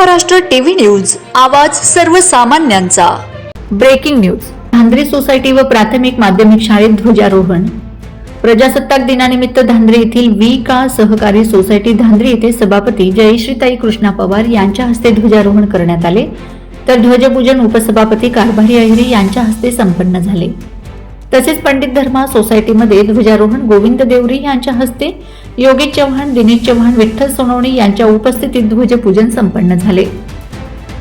Maharashtra TV news, आवाज सर्वसामान्यांचा। Breaking news. Dhandre society व प्राथमिक माध्यमिक शाळेत ध्वजारोहण। प्रजासत्ताक दिनानिमित्त धांद्रे येथील वी.का. सहकारी सोसायटी धांद्रे येथे सभापती जयश्रीताई कृष्णा पवार यांच्या हस्ते ध्वजारोहण करण्यात आले, तर ध्वजपूजन उपसभापती कारभारी अहिरे यांच्या हस्ते संपन्न झाले। तसेच पंडित धर्मा सोसायटीमध्ये ध्वजारोहण गोविंद देवरी यांच्या हस्ते, योगेश चव्हाण, दिनेश चव्हाण, विठ्ठल सोनवणे यांच्या उपस्थितीत ध्वजपूजन संपन्न झाले।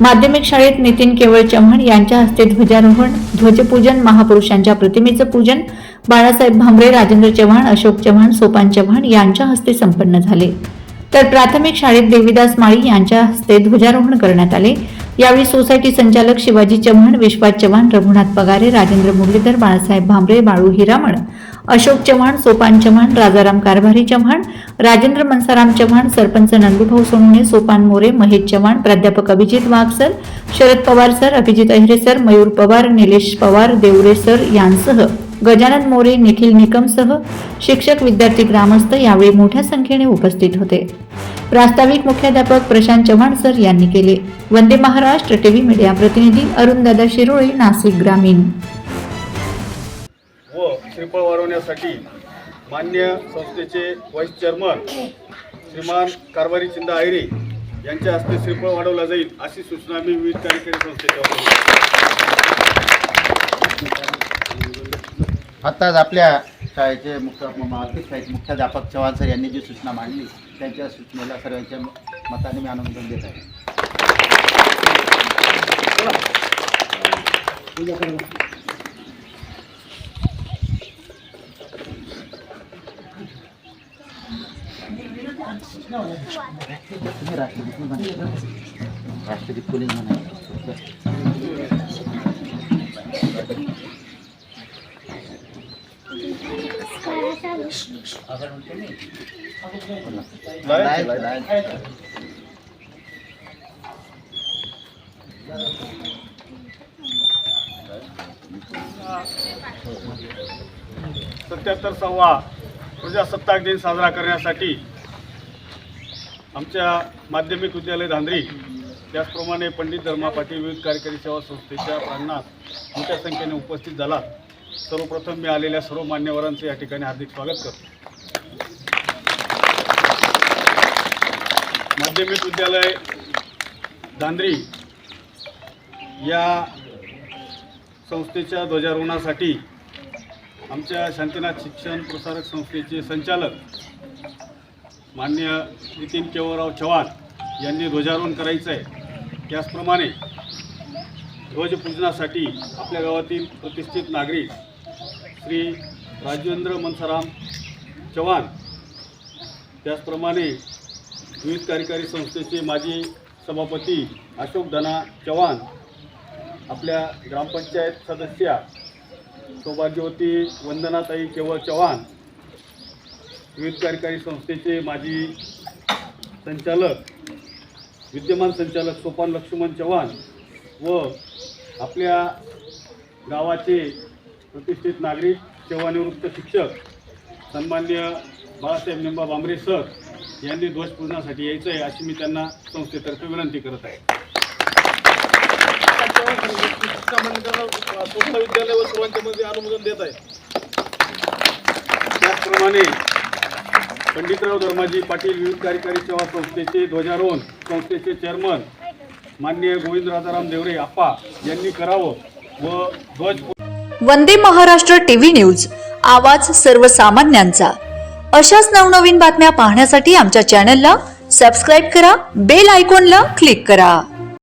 माध्यमिक शाळेत नितीन केवळ चव्हाण यांच्या हस्ते ध्वजारोहण, ध्वजपूजन, महापुरुषांच्या प्रतिमेचं पूजन बाळासाहेब भामरे, राजेंद्र चव्हाण, अशोक चव्हाण, सोपान चव्हाण यांच्या हस्ते संपन्न झाले। तर प्राथमिक शाळेत देवीदास माळी यांच्या हस्ते ध्वजारोहण करण्यात आले। यावेळी सोसायटी संचालक शिवाजी चव्हाण, विश्वास चव्हाण, रघुनाथ पगारे, राजेंद्र मुरलीधर, बाळासाहेब भामरे, बाळू हिरामण, अशोक चव्हाण, सोपान चव्हाण, राजाराम कारभारी चव्हाण, राजेंद्र मनसाराम चव्हाण, सरपंच नंदूभाऊ सोनवणे, सोपान मोरे, महेश चव्हाण, प्राध्यापक Abhijit Wagh sir, Sharad Pawar sir, Abhijit Ahire sir, Mayur Pawar, Nilesh Pawar, Devare sir यांसह गजानन मोरे, निखिल निकमसह शिक्षक, विद्यार्थी, ग्रामस्थ यावेळी मोठ्या संख्येने उपस्थित होते। प्रास्ताविक मुख्याध्यापक प्रशांत चव्हाण सर यांनी केले। वंदे महाराष्ट्र टीव्ही मीडिया प्रतिनिधी अरुणदादा शिरोळे, नाशिक ग्रामीण। व श्रीफळ वाढवण्यासाठी मान्य संस्थेचे व्हाईस चेअरमन श्रीमान कारभारी चिंदा अहिरे यांच्या हस्ते श्रीफळ वाढवला जाईल अशी सूचना मी विविध कार्यकारी संस्थेच्या आत्ताच आपल्या शाळेचे मुख्याध्यापक चव्हाण सर यांनी जी सूचना मांडली त्यांच्या सूचनेला सर्वांच्या मताने मी अनुमोदन देत आहे। राष्ट्रपती पोलीस सत्याहत्तरावा प्रजासत्ताक दिन साजरा करण्यासाठी आमच्या माध्यमिक विद्यालय धांद्री त्याचप्रमाणे पंडित धर्मा पाटील विविध कार्यकारी सेवा संस्थेच्या प्रांगणात मोठ्या संख्येने उपस्थित झाला। सर्वप्रथम मी आलेल्या सर्व मान्यवरांचे या ठिकाणी हार्दिक स्वागत करतो। माध्यमिक विद्यालय धांद्री या संस्थेच्या ध्वजारोहणासाठी आमच्या शांतीनाथ शिक्षण प्रसारक संस्थेचे संचालक मान्य नितीन केवळराव चव्हाण यांनी ध्वजारोहण करायचं आहे। त्याचप्रमाणे ध्वजपूजनासाठी आपल्या गावातील प्रतिष्ठित नागरिक श्री राजेंद्र मनसाराम चव्हाण, त्याचप्रमाणे विविध कार्यकारी संस्थेचे माजी सभापती अशोक धना चव्हाण, आपल्या ग्रामपंचायत सदस्या सौभाग्यवती वंदनाताई केवळ चव्हाण, विविध कार्यकारी संस्थेचे माजी संचालक विद्यमान संचालक सोपान लक्ष्मण चव्हाण व आपल्या गावाचे प्रतिष्ठित नागरिक, सेवानिवृत्त शिक्षक सन्माननीय बाळासाहेब निंबा भामरे सर यांनी ध्वजपूजनासाठी यायचं आहे अशी मी त्यांना संस्थेतर्फे विनंती करत आहे। विद्यालय व सर्वांच्या मध्ये अनुमोदन देत आहे। त्याचप्रमाणे पंडितराव धर्माजी पाटील विविध कार्यकारी सेवा संस्थेचे ध्वजारोहण संस्थेचे चेअरमन माननीय गोविंद राजाराम देवरे आप्पा यांनी करावं व ध्वज। वंदे महाराष्ट्र टीव्ही न्यूज, आवाज सर्वसामान्यांचा। अशाच नवनवीन बातम्या पाहण्यासाठी आमच्या चॅनलला सबस्क्राईब करा, बेल आयकॉनला क्लिक करा।